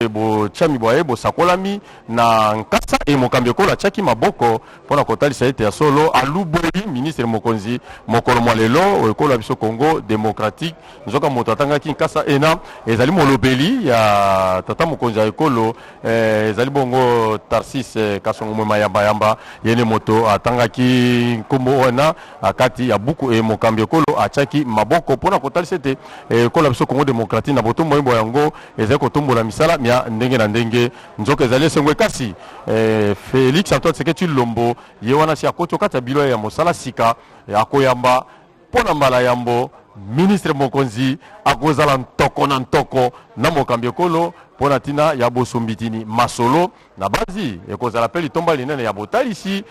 bo chami boye bo sakolami na nkasa e mokambi ko la chaki maboko pona kotali sa ete ya solo aluboi ministre mokonzi mokolo mwalelo ko la biso Congo démocratique nzoka moto atanga ki nkasa ena ezali molobeli ya tata mokonzi ekolo ezali bongo Tarsis Kasongo mayamba yamba yene moto atanga ki nkombo wana akati ya buku e mokambi ekolo achaki maboko pona kotali sa ete ko la biso Congo démocratique na boto moyembo yango ezali kotombola misala ndenge na ndenge nzoka ezali sengwe kasi Félix Antoine Tshisekedi Tshilombo ye wana si akoto kata bilo ya mosala sika akoyamba pona mbala yambo ministre mokonzi akozala ntoko na ntoko na mokambi ekolo pona tina ya bosombitini masolo na bazi ekozala pe litomba linene ya botalisi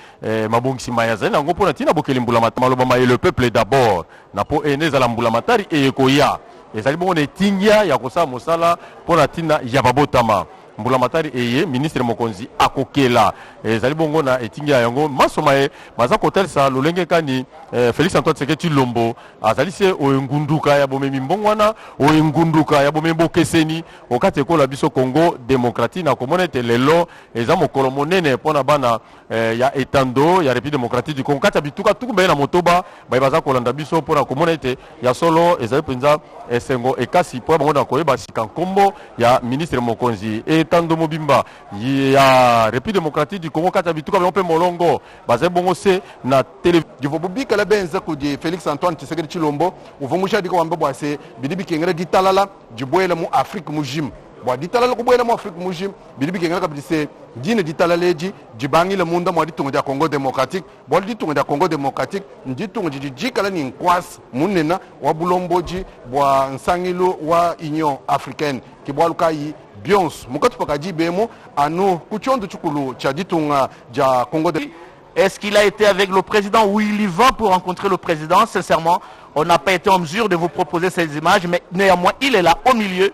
mabongisi mayazali nango pona tina bokeli mbula maloba ma le peuple d'abord na po enezala mbula matari ekoya ezali bongo etingia ya kosala mosala pona tina ya babotama mbula matari eye ministre mokonzi akokela ezali bongo na etingia yango masomae baza kotalisa lolenge kani Félix Antoine Tshisekedi Tshilombo azali se oengunduka ya bomemi mbongwana oengunduka ya bomembo keseni okate kola biso Congo démocratique na komona ete lelo eza mokolo monene pona bana ya etando ya République démocratique du Congo kata bituka tukumbe na motoba baza kolanda biso pona komona ete ya solo ezali penza esengo ekasi po bango na koyeba sika nkombo ya ministre mokonzi etando mobimba ya République démocratique du Congo kata bituka mpe molongo bazali bongo se na télé la benza kudi Félix Antoine Tshisekedi Tshilombo uvumusha diko wamba bwase bidibi kengera ditalala dibwela mu Afrique mujim bwa ditalala kubwela mu Afrique mujim bidibi kengera kabise dine ditalaleji dibangile munda mwa ditungo ya Congo démocratique bwa ditungo ya Congo démocratique nditungo jijikala ni nkwas munena wa bulomboji bwa nsangilo wa Union africaine kibwa lukai Bions mukatu pakaji bemo anu kuchondo chukulu cha ditunga ja Congo de... Est-ce qu'il a été avec le président ou il y va pour rencontrer le président? Sincèrement, on n'a pas été en mesure de vous proposer ces images, mais néanmoins, il est là au milieu,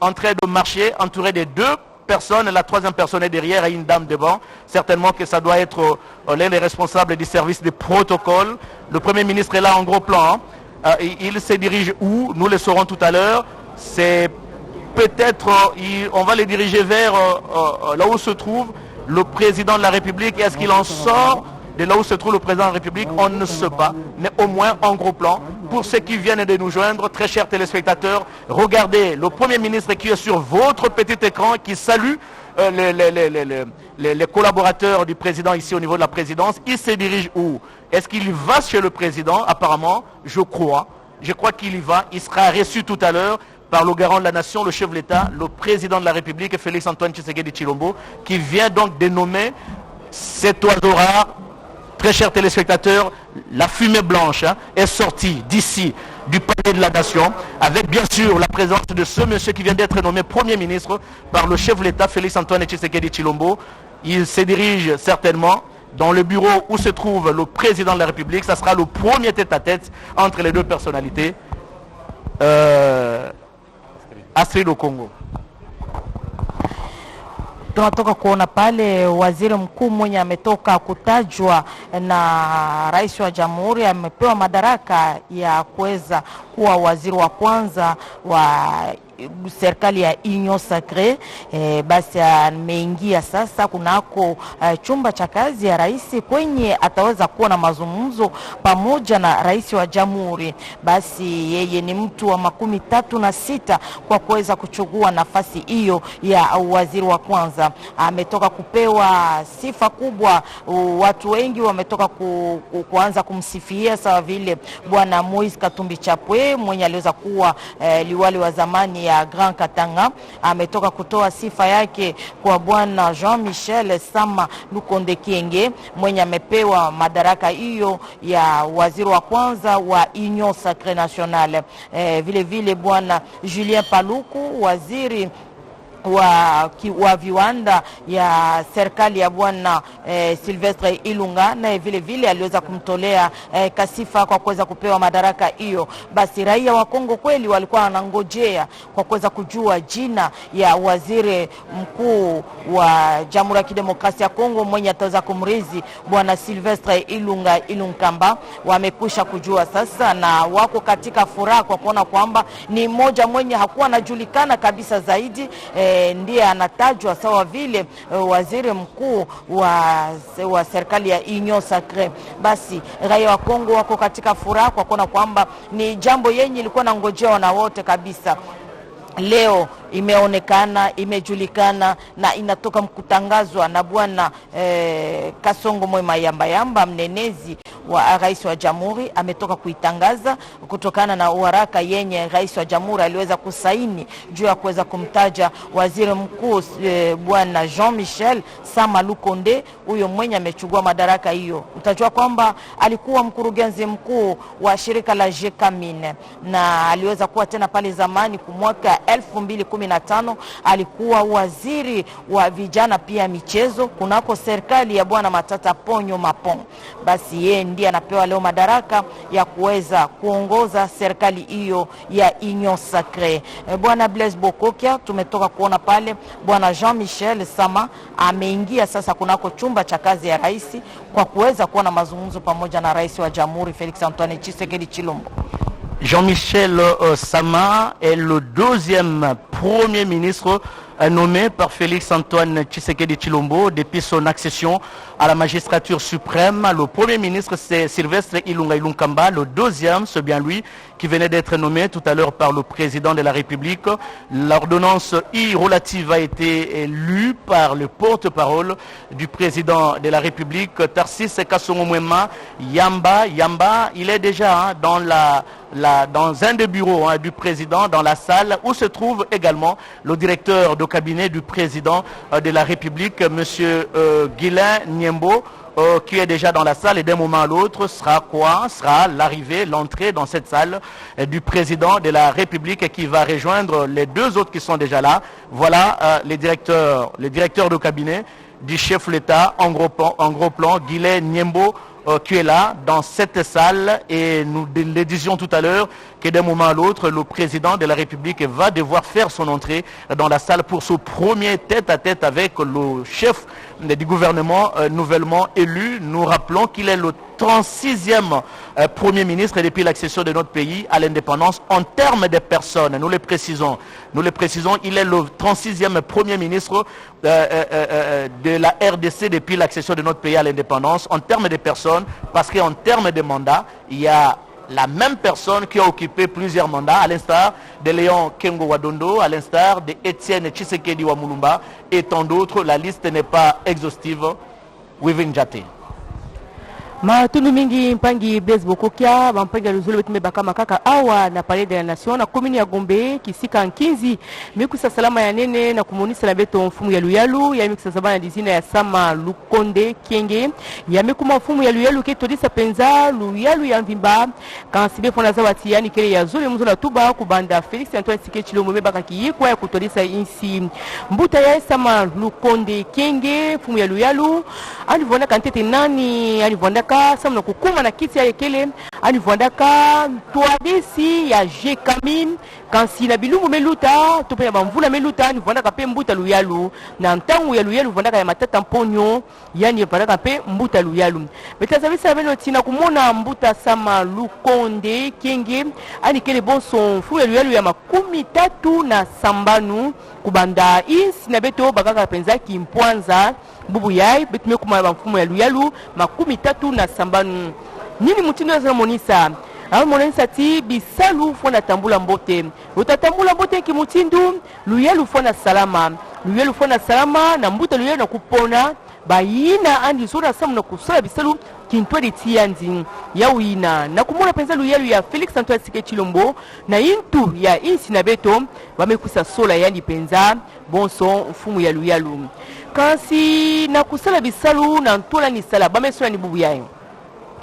en train de marcher, entouré des deux personnes. La troisième personne est derrière et une dame devant. Certainement que ça doit être l'un des responsables du service de protocole. Le Premier ministre est là en gros plan. Hein. Il se dirige où? Nous le saurons tout à l'heure. C'est peut-être, on va les diriger vers là où se trouve le président de la République. Est-ce qu'il en sort de là où se trouve le président de la République? On ne sait pas, mais au moins en gros plan. Pour ceux qui viennent de nous joindre, très chers téléspectateurs, regardez le Premier ministre qui est sur votre petit écran, qui salue les collaborateurs du président ici au niveau de la présidence. Il se dirige où? Est-ce qu'il va chez le président? Apparemment, je crois qu'il y va. Il sera reçu tout à l'heure par le garant de la nation, le chef de l'État, le président de la République, Félix Antoine Tshisekedi Tshilombo, qui vient donc de nommer cet oiseau rare. Très chers téléspectateurs, la fumée blanche est sortie d'ici, du palais de la nation, avec bien sûr la présence de ce monsieur qui vient d'être nommé Premier ministre par le chef de l'État, Félix Antoine Tshisekedi Tshilombo. Il se dirige certainement dans le bureau où se trouve le président de la République. Ça sera le premier tête-à-tête entre les deux personnalités. Astrid au Congo. Tunatoka kuona pale waziri mkuu mwenye ametoka kutajwa na rais wa jamhuri amepewa madaraka ya kuweza kuwa waziri wa kwanza wa serikali ya Union Sacrée. Basi ameingia sasa kunako chumba cha kazi ya rais kwenye ataweza kuwa na mazungumzo pamoja na rais wa jamhuri. Basi yeye ni mtu wa 36 kwa kuweza kuchukua nafasi hiyo ya waziri wa kwanza. Ametoka kupewa sifa kubwa, watu wengi wametoka kuanza kumsifia, sawa vile bwana Moise Katumbi Chapwe mwenye aliweza kuwa liwali wa zamani ya Grand Katanga. Ametoka kutoa sifa yake kwa bwana Jean-Michel Sama Lukonde Kienge mwenye amepewa madaraka hiyo ya waziri wa kwanza wa Union Sacrée Nationale. Vile vile bwana Julien Paluku waziri wa viwanda ya serikali ya bwana Silvestre Ilunga, na vile vile aliweza kumtolea kasifa kwa kuweza kupewa madaraka hiyo. Basi raia wa Kongo kweli walikuwa wanangojea kwa kuweza kujua jina ya waziri mkuu wa Jamhuri ya Kidemokrasia ya Kongo mwenye ataweza kumrizi bwana Silvestre Ilunkamba. Wamekusha kujua sasa na wako katika furaha kwa kuona kwamba ni mmoja mwenye hakuwa anajulikana kabisa zaidi ndiye anatajwa sawa vile waziri mkuu wa serikali ya Union Sacrée. Basi raia wa Kongo wako katika furaha kwa kuona kwamba ni jambo yenye ilikuwa na ngojewa na wote kabisa. Leo imeonekana, imejulikana na inatoka mkutangazwa na bwana Kasongo Mwema Yamba, mnenezi wa rais wa jamhuri, ametoka kuitangaza kutokana na uharaka yenye rais wa jamhuri aliweza kusaini juu ya kuweza kumtaja waziri mkuu bwana Jean-Michel Sama Lukonde, huyo mwenye amechukua madaraka hiyo. Utajua kwamba alikuwa mkurugenzi mkuu wa shirika la Jekamine na aliweza kuwa tena pale zamani kumwaka 2015 alikuwa waziri wa vijana pia michezo kunako serikali ya bwana Matata Ponyo Mapon. Basi yeye ndiye anapewa leo madaraka ya kuweza kuongoza serikali hiyo ya Union Sacrée. Bwana Blaise Bokokia tumetoka kuona pale bwana Jean-Michel Sama ameingia sasa kunako chumba cha kazi ya rais kwa kuweza kuwa na mazungumzo pamoja na rais wa jamhuri Felix Antoine Tshisekedi Tshilombo. Jean-Michel Sama est le deuxième premier ministre nommé par Félix Antoine Tshisekedi Tshilombo depuis son accession à la magistrature suprême. Le premier ministre, c'est Sylvestre Ilunga Ilunkamba. Le deuxième, c'est bien lui qui venait d'être nommé tout à l'heure par le président de la République. L'ordonnance I relative a été lue par le porte-parole du président de la République, Tarsis Kasongo Mwema Yamba. Il est déjà dans dans un des bureaux du président, dans la salle où se trouve également le directeur de cabinet du président de la République, M. Guilain Niembo, qui est déjà dans la salle, et d'un moment à l'autre sera l'arrivée, l'entrée dans cette salle du président de la République qui va rejoindre les deux autres qui sont déjà là. Voilà les directeurs de cabinet du chef de l'État en gros plan, Guilain Niembo, qui est là dans cette salle, et nous le disions tout à l'heure que d'un moment à l'autre le président de la République va devoir faire son entrée dans la salle pour ce premier tête-à-tête avec le chef du gouvernement nouvellement élu. Nous rappelons qu'il est le 36e Premier ministre depuis l'accession de notre pays à l'indépendance en termes de personnes. Nous le précisons, il est le 36e Premier ministre de la RDC depuis l'accession de notre pays à l'indépendance en termes de personnes, parce qu'en termes de mandat, il y a la même personne qui a occupé plusieurs mandats, à l'instar de Léon Kengo Wadondo, à l'instar de Etienne Tshisekedi Wamulumba et tant d'autres. La liste n'est pas exhaustive. Wivin Jate. Matundu mingi mpangi Blaise Bokokia bampangi luzulu betume bakama kaka awa na palais de la nation na commune ya Gombe kisika nkinzi mikusa salama ya nene na kumonisa na beto mfumu ya Luyalu ya mikusa sabana dizina ya Sama Lukonde Kienge ya mikuma mfumu ya Luyalu ketodisa penza Luyalu ya mvimba kansibe fona zawati yani kele ya zuri mzo na tuba kubanda Felix Antoine Tshisekedi Tshilombo mebaka kiyikwa ya kutodisa insi mbuta ya Sama Lukonde Kienge mfumu ya Luyalu anivona kantete nani anivona sama kukuma na kiti ya ekele anivondaka toadesi ya Jekamine kansi na bilumbu meluta tope ya bamvula meluta anivondaka pe mbuta Luyalu na ntangu ya Luyalu vondaka ya Matata Mponyo yani vondaka pe mbuta Luyalu betazabisa beno tina kumona mbuta Sama Lukonde Kienge anikele bonso mfu ya Luyalu ya 30 kubanda insi na beto bakaka penza kimpwanza bubu yai betume kuma mfumu ya Luyalu 30 nini mutindo za monisa monisa ti bisalu fona tambula mbote utatambula mbote ki mutindu Luyalu fona salama na mbuta Luyalu na kupona bayina andi sura samu na kusala bisalu kintwedi tianzi ya wina na kumona penza Luyalu ya Felix Antoine Tshisekedi Tshilombo na intu ya insi na beto bamekusa sola yani penza bonso mfumu ya Luyalu kansi na kusala bisalu na ntola ni sala bamesola ni bubu yayo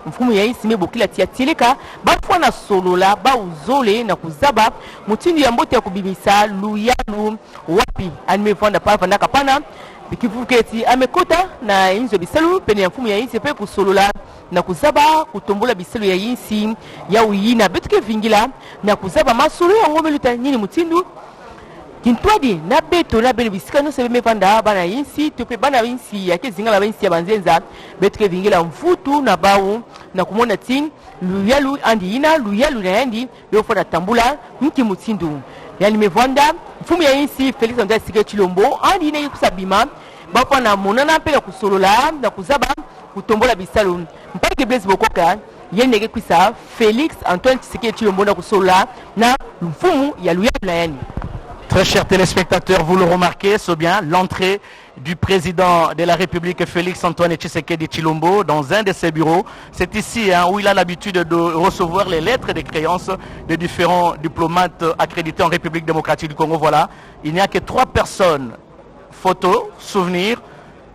mfumu ya insi mebokila tia tileka bafwa na solola ba uzole na kuzaba mutindu ya mbote ya kubimisa Luyalu wapi animevanda pa vanda kapana bikivuketi amekota na inzo bisalu pene ya mfumu ya insi pe kusolola na kuzaba kutombola bisalu ya insi ya uyina betuke vingila na kuzaba masolo ya ngome luta nyini mutindu kintwadi na beto na bene bisika no sebe mevanda bana insi tope bana insi yake zingala ba insi ya banzenza betuke vingila mfutu na bawu na kumona tin Luyalu andi ina Luyalu na yandi yofona tambula mki mutindu yani mevanda mfumu ya insi Félix Antoine Tshisekedi Tshilombo andi ne kusabima bapa na monana pe na kusolola na kuzaba kutombola bisalo mpake Blaise Bokoka yendeke kwisa Félix Antoine Tshisekedi Tshilombo na kusolola na mfumu ya luya na yani. Très chers téléspectateurs, vous le remarquez, c'est bien l'entrée du président de la République Félix Antoine Tshisekedi Tshilombo dans un de ses bureaux. C'est ici où il a l'habitude de recevoir les lettres de créances de différents diplomates accrédités en République démocratique du Congo. Voilà, il n'y a que 3 personnes, photos, souvenirs.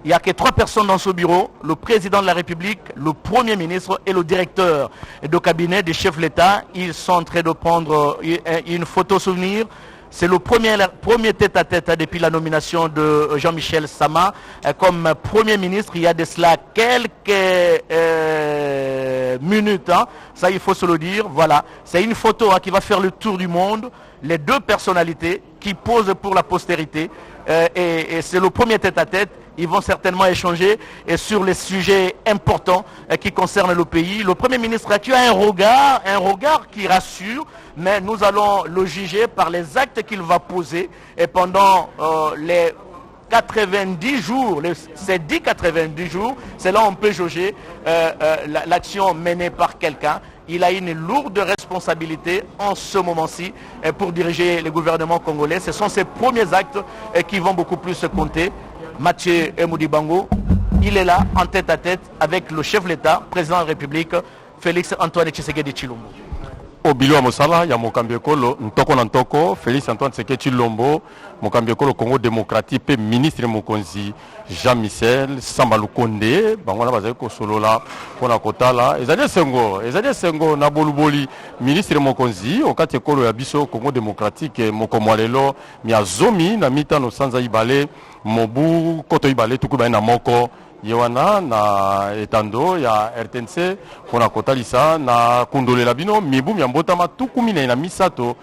Il n'y a que 3 personnes dans ce bureau, le président de la République, le Premier ministre et le directeur de cabinet du chef de l'État. Ils sont en train de prendre une photo souvenir. C'est le premier tête-à-tête depuis la nomination de Jean-Michel Sama comme Premier ministre. Il y a de cela quelques minutes, ça il faut se le dire. Voilà, c'est une photo qui va faire le tour du monde. Les 2 personnalités qui posent pour la postérité. Et c'est le premier tête-à-tête. Ils vont certainement échanger sur les sujets importants qui concernent le pays. Le Premier ministre qui a un regard qui rassure, mais nous allons le juger par les actes qu'il va poser et pendant les 90 jours, ces 10-90 jours, c'est là on peut jauger l'action menée par quelqu'un. Il a une lourde responsabilité en ce moment-ci pour diriger le gouvernement congolais. Ce sont ses premiers actes qui vont beaucoup plus se compter. Mathieu Modibango, il est là en tête-à-tête avec le chef de l'État, président de la République, Félix Antoine Tshisekedi Tshilombo. Obilo Mosala, ya Mokambekolo, Ntoko Nantoko, Félix Antoine Tshisekedi Tshilombo, Mokambekolo Congo démocratique, pe ministre Mokonzi, Jean-Michel, Samalukonde, Bangwana Bazeko Solola, Pona Kotala, Ezadie Sengo, Naboluboli, ministre Mokonzi, Okate Kolo Yabiso, Congo démocratique, Mokomwalelo, Miazomi, Namita no Sanza Ibale, Mobu, Koto Ibale, Tukuba na Moko, Yewana na etando ya RTNC pona kotalisa na kundolela bino mibu myambotama tukumine na misato